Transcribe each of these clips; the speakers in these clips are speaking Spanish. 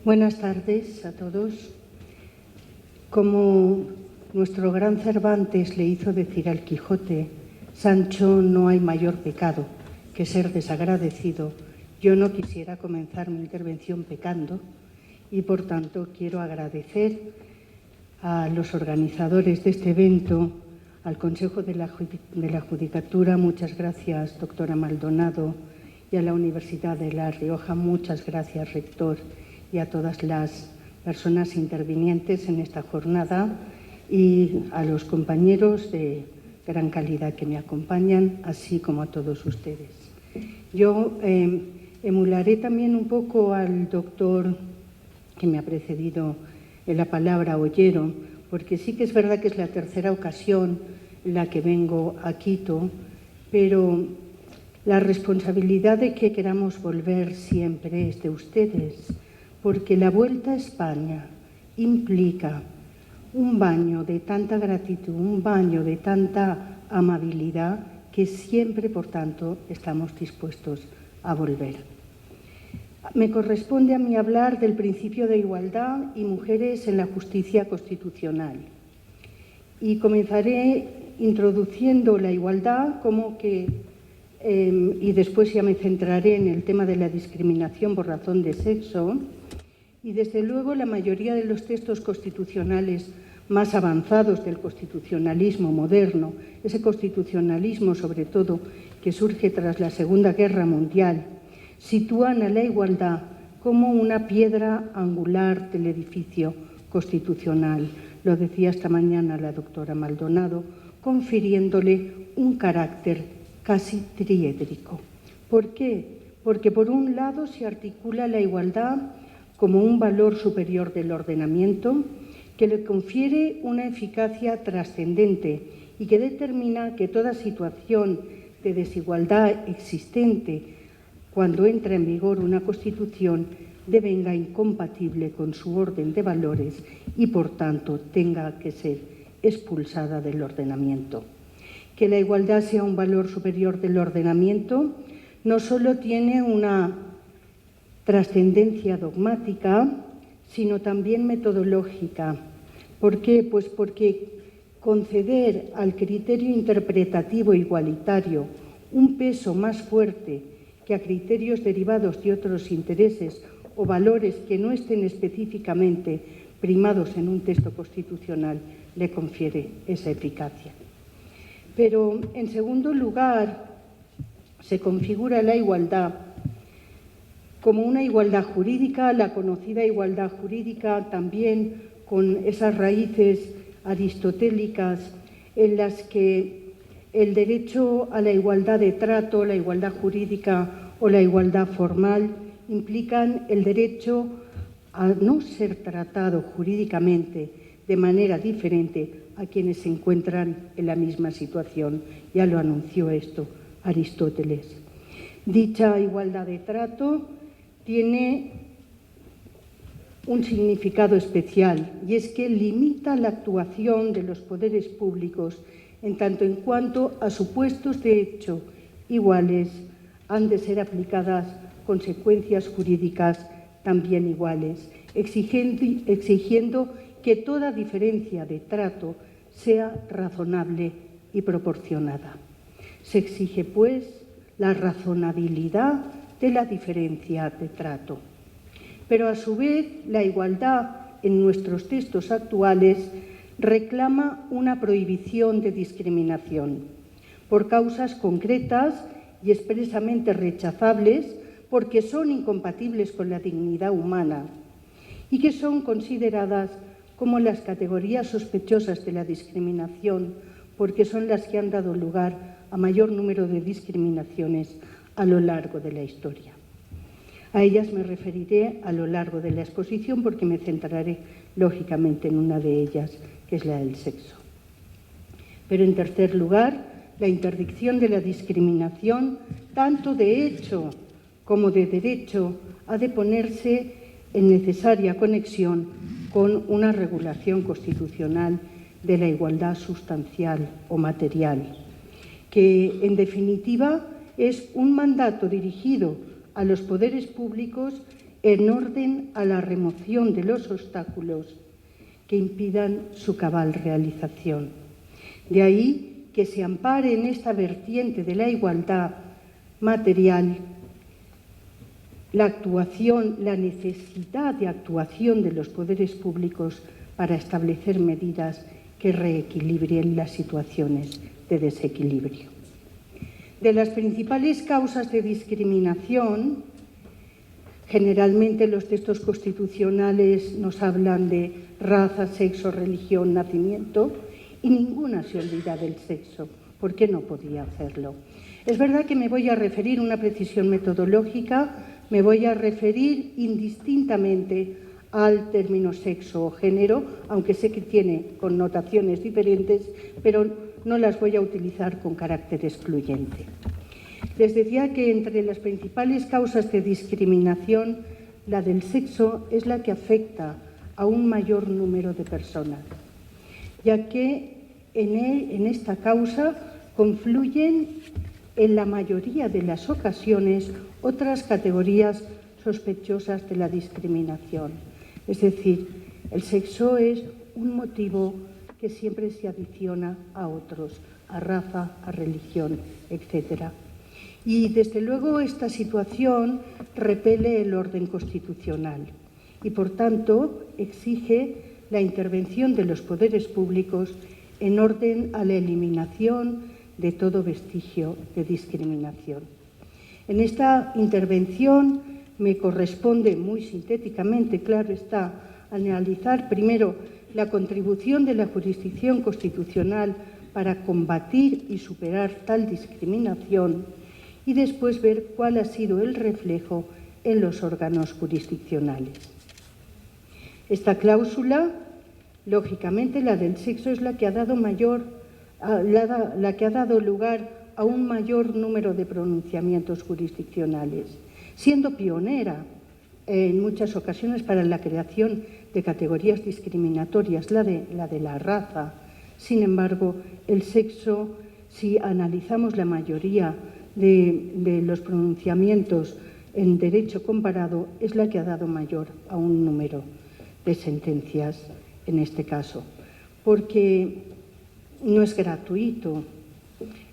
Buenas tardes a todos. Como nuestro gran Cervantes le hizo decir al Quijote, Sancho, no hay mayor pecado que ser desagradecido. Yo no quisiera comenzar mi intervención pecando y, por tanto, quiero agradecer a los organizadores de este evento, al Consejo de la Judicatura, muchas gracias, doctora Maldonado, y a la Universidad de La Rioja, muchas gracias, rector, y a todas las personas intervinientes en esta jornada y a los compañeros de gran calidad que me acompañan, así como a todos ustedes. Yo emularé también un poco al doctor que me ha precedido en la palabra, Ollero, porque sí que es verdad que es la tercera ocasión en la que vengo a Quito, pero la responsabilidad de que queramos volver siempre es de ustedes, porque la vuelta a España implica un baño de tanta gratitud, un baño de tanta amabilidad, que siempre, por tanto, estamos dispuestos a volver. Me corresponde a mí hablar del principio de igualdad y mujeres en la justicia constitucional. Y comenzaré introduciendo la igualdad y después ya me centraré en el tema de la discriminación por razón de sexo. Y desde luego la mayoría de los textos constitucionales más avanzados del constitucionalismo moderno, ese constitucionalismo sobre todo que surge tras la Segunda Guerra Mundial, sitúan a la igualdad como una piedra angular del edificio constitucional. Lo decía esta mañana la doctora Maldonado, confiriéndole un carácter casi triédrico. ¿Por qué? Porque por un lado se articula la igualdad como un valor superior del ordenamiento que le confiere una eficacia trascendente y que determina que toda situación de desigualdad existente cuando entra en vigor una Constitución devenga incompatible con su orden de valores y, por tanto, tenga que ser expulsada del ordenamiento. Que la igualdad sea un valor superior del ordenamiento no solo tiene una trascendencia dogmática, sino también metodológica. ¿Por qué? Pues porque conceder al criterio interpretativo igualitario un peso más fuerte que a criterios derivados de otros intereses o valores que no estén específicamente primados en un texto constitucional le confiere esa eficacia. Pero, en segundo lugar, se configura la igualdad como una igualdad jurídica, la conocida igualdad jurídica también con esas raíces aristotélicas en las que el derecho a la igualdad de trato, la igualdad jurídica o la igualdad formal implican el derecho a no ser tratado jurídicamente de manera diferente a quienes se encuentran en la misma situación. Ya lo anunció esto Aristóteles. Dicha igualdad de trato tiene un significado especial y es que limita la actuación de los poderes públicos en tanto en cuanto a supuestos de hecho iguales han de ser aplicadas consecuencias jurídicas también iguales, exigiendo que toda diferencia de trato sea razonable y proporcionada. Se exige, pues, la razonabilidad de la diferencia de trato. Pero, a su vez, la igualdad en nuestros textos actuales reclama una prohibición de discriminación por causas concretas y expresamente rechazables porque son incompatibles con la dignidad humana y que son consideradas como las categorías sospechosas de la discriminación porque son las que han dado lugar a mayor número de discriminaciones a lo largo de la historia. A ellas me referiré a lo largo de la exposición porque me centraré, lógicamente, en una de ellas, que es la del sexo. Pero, en tercer lugar, la interdicción de la discriminación, tanto de hecho como de derecho, ha de ponerse en necesaria conexión con una regulación constitucional de la igualdad sustancial o material, que, en definitiva, es un mandato dirigido a los poderes públicos en orden a la remoción de los obstáculos que impidan su cabal realización. De ahí que se ampare en esta vertiente de la igualdad material la necesidad de actuación de los poderes públicos para establecer medidas que reequilibren las situaciones de desequilibrio. De las principales causas de discriminación, generalmente los textos constitucionales nos hablan de raza, sexo, religión, nacimiento, y ninguna se olvida del sexo. ¿Por qué no podía hacerlo? Es verdad que me voy a referir a una precisión metodológica, me voy a referir indistintamente al término sexo o género, aunque sé que tiene connotaciones diferentes, pero no las voy a utilizar con carácter excluyente. Les decía que entre las principales causas de discriminación, la del sexo es la que afecta a un mayor número de personas, ya que en esta causa confluyen en la mayoría de las ocasiones otras categorías sospechosas de la discriminación. Es decir, el sexo es un motivo que siempre se adiciona a otros, a raza, a religión, etc. Y desde luego esta situación repele el orden constitucional y por tanto exige la intervención de los poderes públicos en orden a la eliminación de todo vestigio de discriminación. En esta intervención me corresponde muy sintéticamente, claro está, analizar primero la contribución de la jurisdicción constitucional para combatir y superar tal discriminación y después ver cuál ha sido el reflejo en los órganos jurisdiccionales. Esta cláusula, lógicamente la del sexo, es la que ha dado lugar a un mayor número de pronunciamientos jurisdiccionales, siendo pionera en muchas ocasiones para la creación de categorías discriminatorias, la de la raza. Sin embargo, el sexo, si analizamos la mayoría de los pronunciamientos en derecho comparado, es la que ha dado mayor a un número de sentencias en este caso, porque no es gratuito.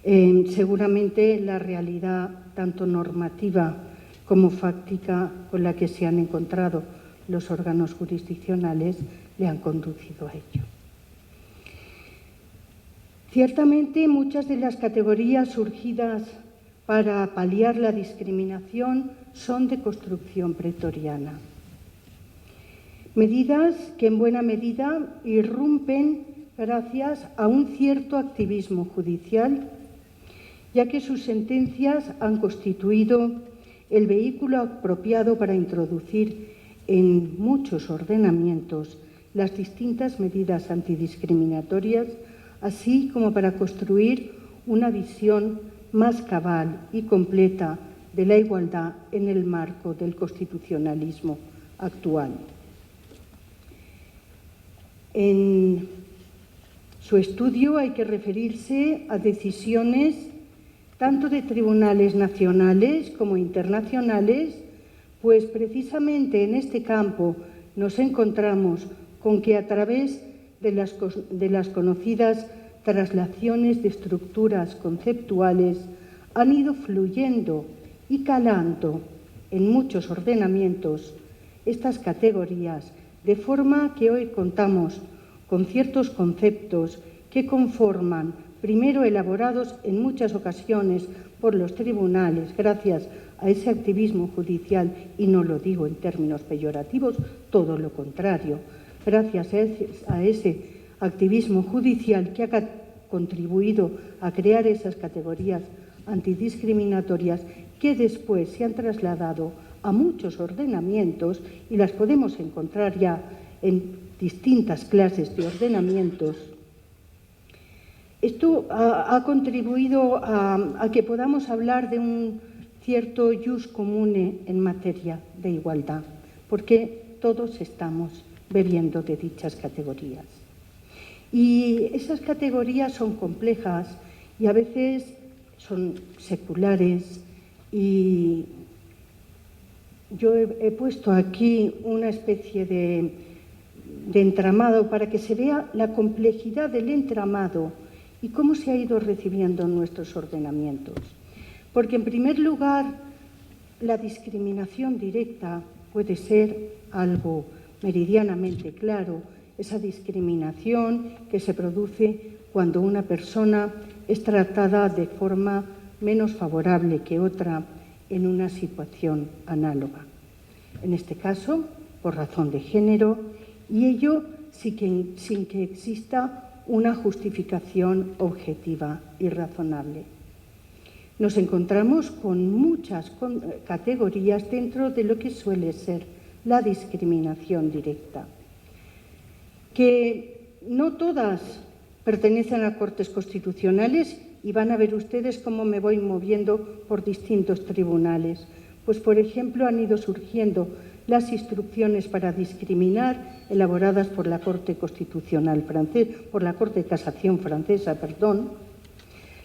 Seguramente la realidad, tanto normativa como fáctica, con la que se han encontrado los órganos jurisdiccionales, le han conducido a ello. Ciertamente, muchas de las categorías surgidas para paliar la discriminación son de construcción pretoriana. Medidas que en buena medida irrumpen gracias a un cierto activismo judicial, ya que sus sentencias han constituido el vehículo apropiado para introducir en muchos ordenamientos las distintas medidas antidiscriminatorias, así como para construir una visión más cabal y completa de la igualdad en el marco del constitucionalismo actual. En su estudio hay que referirse a decisiones tanto de tribunales nacionales como internacionales, pues precisamente en este campo nos encontramos con que a través de las conocidas traslaciones de estructuras conceptuales han ido fluyendo y calando en muchos ordenamientos estas categorías, de forma que hoy contamos con ciertos conceptos que conforman, primero elaborados en muchas ocasiones por los tribunales, gracias a ese activismo judicial, y no lo digo en términos peyorativos, todo lo contrario, gracias a ese activismo judicial que ha contribuido a crear esas categorías antidiscriminatorias que después se han trasladado a muchos ordenamientos y las podemos encontrar ya en distintas clases de ordenamientos. Esto ha contribuido a que podamos hablar de un cierto jus comune en materia de igualdad, porque todos estamos bebiendo de dichas categorías. Y esas categorías son complejas y a veces son seculares y yo he puesto aquí una especie de entramado para que se vea la complejidad del entramado y cómo se ha ido recibiendo en nuestros ordenamientos. Porque, en primer lugar, la discriminación directa puede ser algo meridianamente claro, esa discriminación que se produce cuando una persona es tratada de forma menos favorable que otra en una situación análoga. En este caso, por razón de género, y ello sin que exista una justificación objetiva y razonable. Nos encontramos con muchas categorías dentro de lo que suele ser la discriminación directa, que no todas pertenecen a cortes constitucionales y van a ver ustedes cómo me voy moviendo por distintos tribunales. Pues, por ejemplo, han ido surgiendo las instrucciones para discriminar elaboradas por la Corte Constitucional francesa, por la Corte de Casación francesa,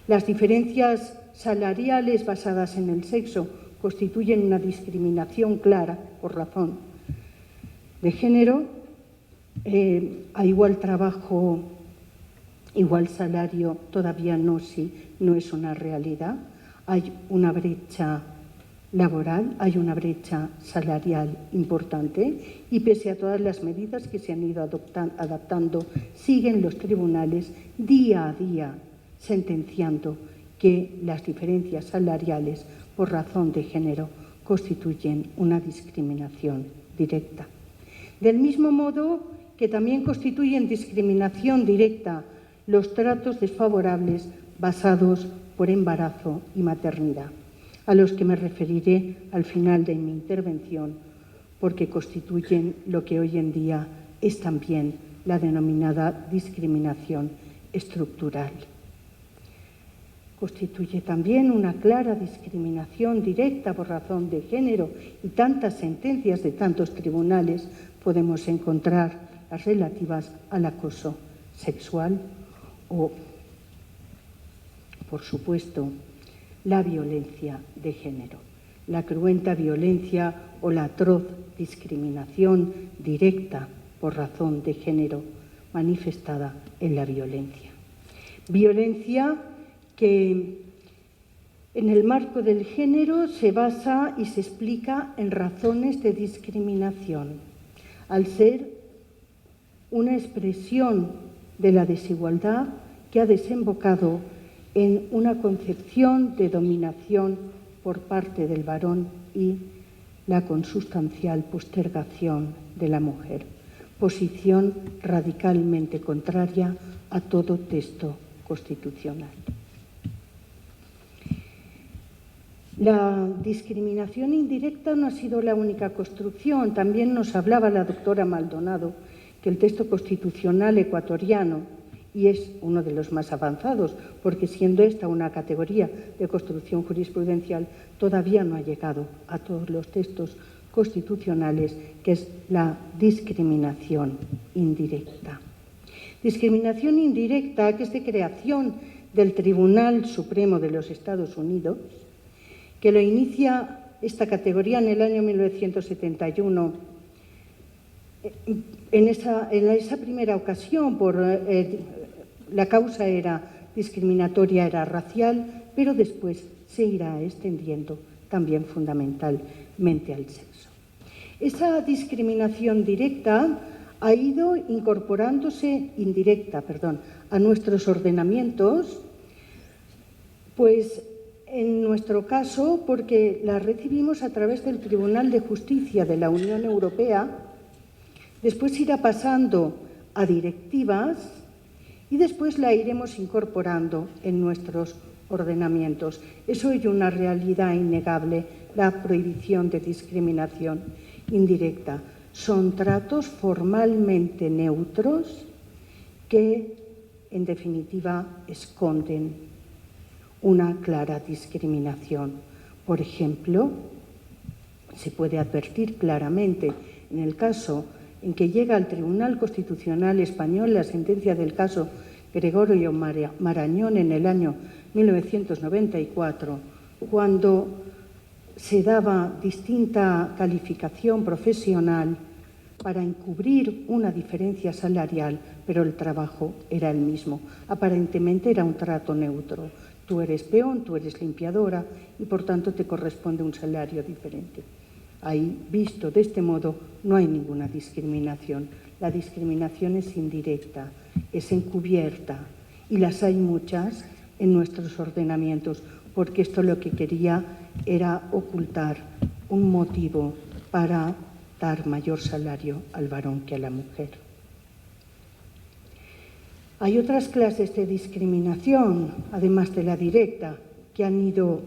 Las diferencias salariales basadas en el sexo constituyen una discriminación clara por razón de género. A igual trabajo, igual salario todavía no es una realidad. Hay una brecha laboral, hay una brecha salarial importante y pese a todas las medidas que se han ido adaptando, siguen los tribunales día a día sentenciando que las diferencias salariales por razón de género constituyen una discriminación directa. Del mismo modo que también constituyen discriminación directa los tratos desfavorables basados por embarazo y maternidad, a los que me referiré al final de mi intervención, porque constituyen lo que hoy en día es también la denominada discriminación estructural. Constituye también una clara discriminación directa por razón de género y tantas sentencias de tantos tribunales podemos encontrar las relativas al acoso sexual o, por supuesto, la violencia de género, la cruenta violencia o la atroz discriminación directa por razón de género manifestada en la violencia. Violencia que en el marco del género se basa y se explica en razones de discriminación, al ser una expresión de la desigualdad que ha desembocado en una concepción de dominación por parte del varón y la consustancial postergación de la mujer, posición radicalmente contraria a todo texto constitucional. La discriminación indirecta no ha sido la única construcción. También nos hablaba la doctora Maldonado que el texto constitucional ecuatoriano, y es uno de los más avanzados, porque siendo esta una categoría de construcción jurisprudencial, todavía no ha llegado a todos los textos constitucionales, que es la discriminación indirecta. Discriminación indirecta que es de creación del Tribunal Supremo de los Estados Unidos, que lo inicia esta categoría en el año 1971. En esa primera ocasión, la causa era discriminatoria, era racial, pero después se irá extendiendo también fundamentalmente al sexo. Esa discriminación directa ha ido incorporándose a nuestros ordenamientos, pues en nuestro caso, porque la recibimos a través del Tribunal de Justicia de la Unión Europea, después irá pasando a directivas y después la iremos incorporando en nuestros ordenamientos. Eso es una realidad innegable, la prohibición de discriminación indirecta. Son tratos formalmente neutros que, en definitiva, esconden una clara discriminación. Por ejemplo, se puede advertir claramente en el caso en que llega al Tribunal Constitucional Español la sentencia del caso Gregorio Marañón en el año 1994, cuando se daba distinta calificación profesional para encubrir una diferencia salarial, pero el trabajo era el mismo. Aparentemente era un trato neutro. Tú eres peón, tú eres limpiadora y por tanto te corresponde un salario diferente. Ahí, visto de este modo, no hay ninguna discriminación. La discriminación es indirecta, es encubierta y las hay muchas en nuestros ordenamientos, porque esto lo que quería era ocultar un motivo para dar mayor salario al varón que a la mujer. Hay otras clases de discriminación, además de la directa, que han ido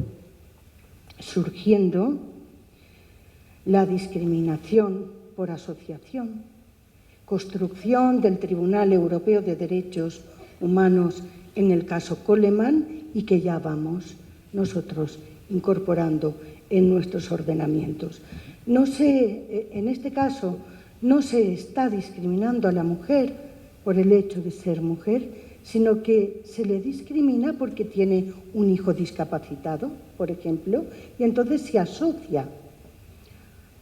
surgiendo. La discriminación por asociación, construcción del Tribunal Europeo de Derechos Humanos en el caso Coleman y que ya vamos nosotros incorporando en nuestros ordenamientos. En este caso, no se está discriminando a la mujer por el hecho de ser mujer, sino que se le discrimina porque tiene un hijo discapacitado, por ejemplo, y entonces se asocia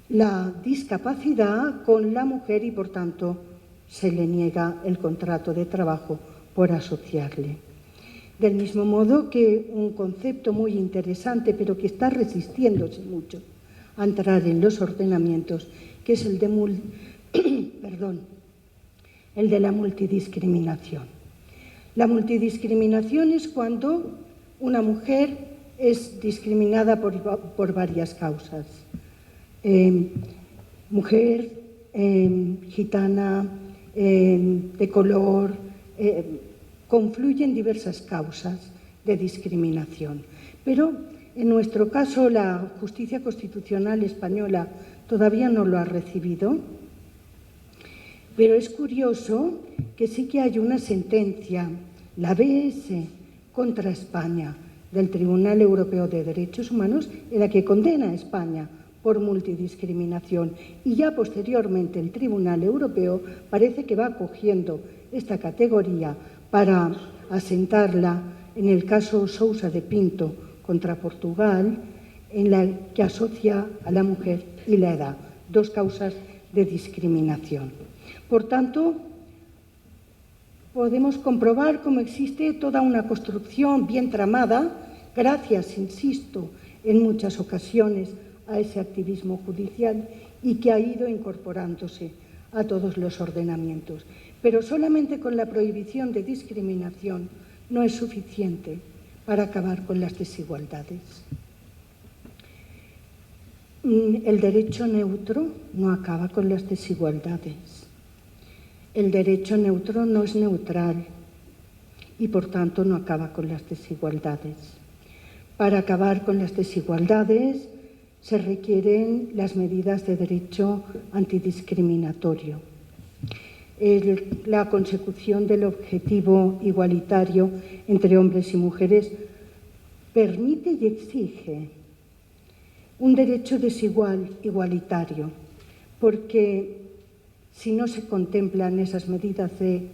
la discapacidad con la mujer y, por tanto, se le niega el contrato de trabajo por asociarle. Del mismo modo que un concepto muy interesante, pero que está resistiéndose mucho a entrar en los ordenamientos, que es el de la multidiscriminación. La multidiscriminación es cuando una mujer es discriminada por varias causas. Mujer, gitana, de color, confluyen diversas causas de discriminación. Pero en nuestro caso la justicia constitucional española todavía no lo ha recibido, pero es curioso que sí que hay una sentencia, la BS contra España, del Tribunal Europeo de Derechos Humanos, en la que condena a España por multidiscriminación, y ya posteriormente el Tribunal Europeo parece que va cogiendo esta categoría para asentarla en el caso Sousa de Pinto contra Portugal, en la que asocia a la mujer y la edad, dos causas de discriminación. Por tanto, podemos comprobar cómo existe toda una construcción bien tramada, gracias, insisto, en muchas ocasiones a ese activismo judicial y que ha ido incorporándose a todos los ordenamientos. Pero solamente con la prohibición de discriminación no es suficiente para acabar con las desigualdades. El derecho neutro no acaba con las desigualdades. El derecho neutro no es neutral y, por tanto, no acaba con las desigualdades. Para acabar con las desigualdades se requieren las medidas de derecho antidiscriminatorio. La consecución del objetivo igualitario entre hombres y mujeres permite y exige un derecho desigual, igualitario, porque si no se contemplan esas medidas de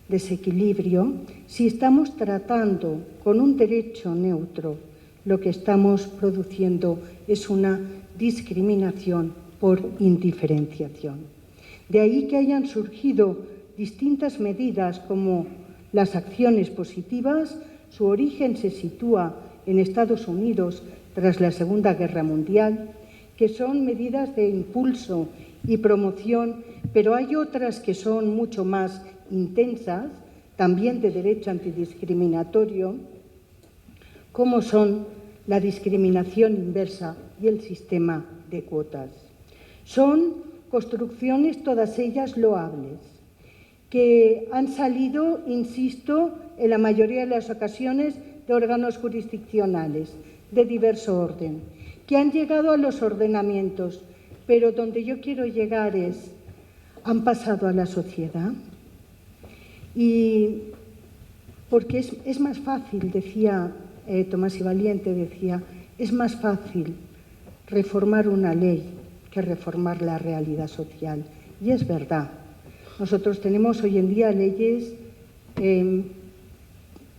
desequilibrio, si estamos tratando con un derecho neutro, lo que estamos produciendo es una discriminación por indiferenciación. De ahí que hayan surgido distintas medidas como las acciones positivas. Su origen se sitúa en Estados Unidos tras la Segunda Guerra Mundial, que son medidas de impulso y promoción, pero hay otras que son mucho más intensas, también de derecho antidiscriminatorio, como son la discriminación inversa y el sistema de cuotas. Son construcciones, todas ellas loables, que han salido, insisto, en la mayoría de las ocasiones de órganos jurisdiccionales de diverso orden, que han llegado a los ordenamientos, pero donde yo quiero llegar es, han pasado a la sociedad. Y porque es más fácil, decía Tomás y Valiente, decía, es más fácil reformar una ley que reformar la realidad social. Y es verdad. Nosotros tenemos hoy en día leyes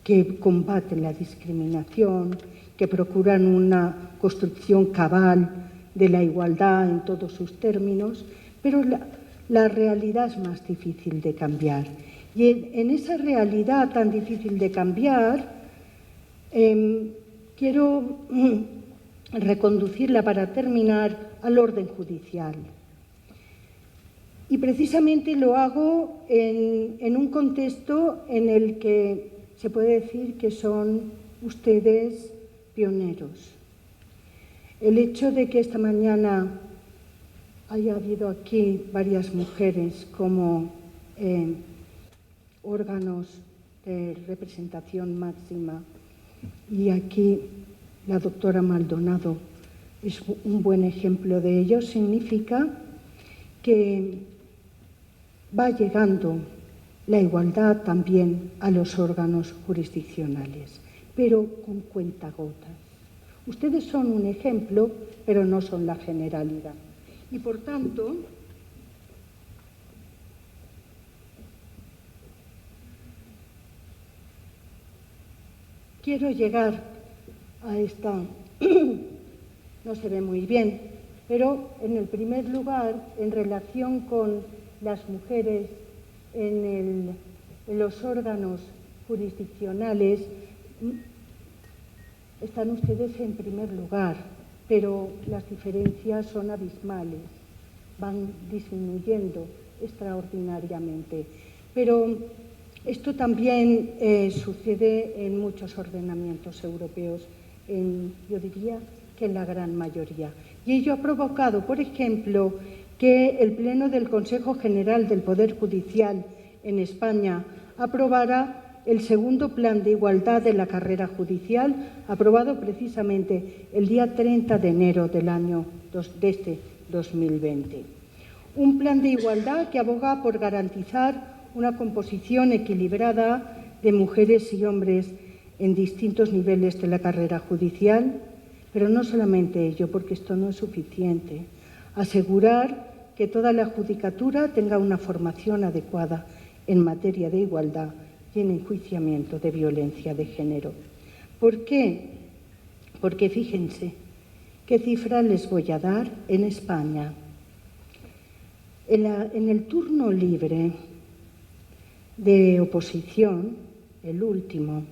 que combaten la discriminación, que procuran una construcción cabal de la igualdad en todos sus términos, pero la realidad es más difícil de cambiar. Y en esa realidad tan difícil de cambiar, quiero reconducirla para terminar al orden judicial. Y precisamente lo hago en un contexto en el que se puede decir que son ustedes pioneros. El hecho de que esta mañana haya habido aquí varias mujeres como órganos de representación máxima y aquí la doctora Maldonado es un buen ejemplo de ello, significa que va llegando la igualdad también a los órganos jurisdiccionales, pero con cuentagotas. Ustedes son un ejemplo, pero no son la generalidad. Y por tanto, quiero llegar a esta, no se ve muy bien, pero en el primer lugar, en relación con las mujeres en los órganos jurisdiccionales, están ustedes en primer lugar, pero las diferencias son abismales, van disminuyendo extraordinariamente. Pero esto también sucede en muchos ordenamientos europeos, yo diría que en la gran mayoría. Y ello ha provocado, por ejemplo, que el Pleno del Consejo General del Poder Judicial en España aprobara el segundo Plan de Igualdad de la Carrera Judicial, aprobado precisamente el día 30 de enero del año de este 2020. Un plan de igualdad que aboga por garantizar una composición equilibrada de mujeres y hombres en distintos niveles de la carrera judicial, pero no solamente ello, porque esto no es suficiente. Asegurar que toda la judicatura tenga una formación adecuada en materia de igualdad y en enjuiciamiento de violencia de género. ¿Por qué? Porque fíjense qué cifra les voy a dar en España. En el turno libre de oposición, el último,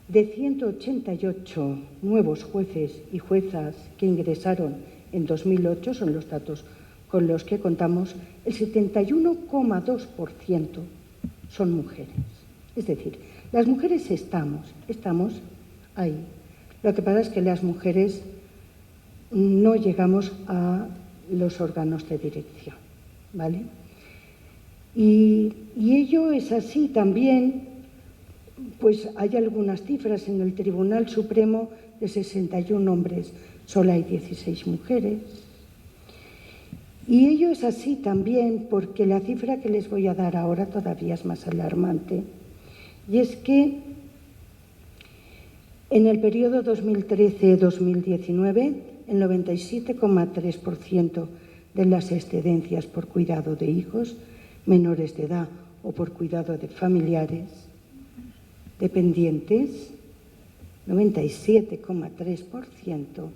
de 188 nuevos jueces y juezas que ingresaron en 2008, son los datos con los que contamos, el 71,2% son mujeres. Es decir, las mujeres estamos ahí. Lo que pasa es que las mujeres no llegamos a los órganos de dirección, ¿vale? Y ello es así también, pues hay algunas cifras en el Tribunal Supremo de 61 hombres, solo hay 16 mujeres. Y ello es así también porque la cifra que les voy a dar ahora todavía es más alarmante. Y es que en el periodo 2013-2019, el 97,3% de las excedencias por cuidado de hijos menores de edad o por cuidado de familiares dependientes, 97,3%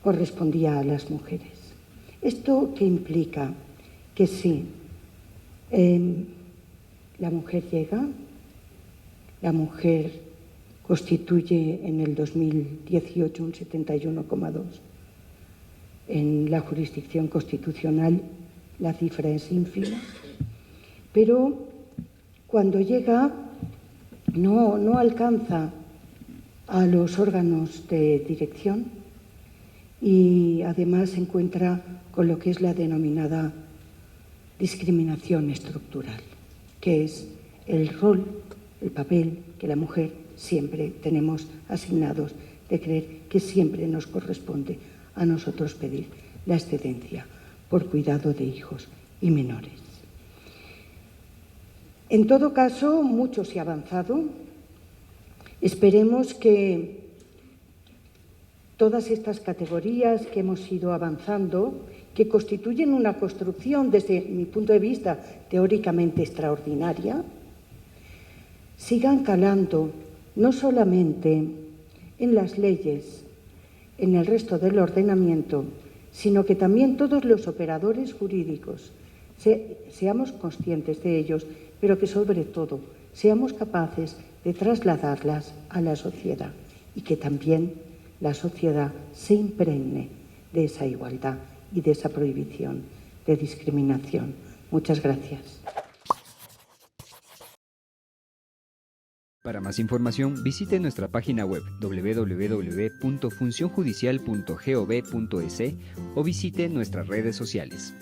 correspondía a las mujeres. ¿Esto qué implica? Que sí, la mujer llega, la mujer constituye en el 2018 un 71,2%. En la jurisdicción constitucional la cifra es ínfima, pero cuando llega no alcanza a los órganos de dirección y además se encuentra con lo que es la denominada discriminación estructural, que es el rol, el papel que la mujer siempre tenemos asignados de creer que siempre nos corresponde a nosotros pedir la excedencia por cuidado de hijos y menores. En todo caso, mucho se ha avanzado. Esperemos que todas estas categorías que hemos ido avanzando, que constituyen una construcción, desde mi punto de vista, teóricamente extraordinaria, sigan calando no solamente en las leyes, en el resto del ordenamiento, sino que también todos los operadores jurídicos seamos conscientes de ellos, pero que sobre todo seamos capaces de trasladarlas a la sociedad y que también la sociedad se impregne de esa igualdad y de esa prohibición de discriminación. Muchas gracias. Para más información, visite nuestra página web www.funcionjudicial.gov.es o visite nuestras redes sociales.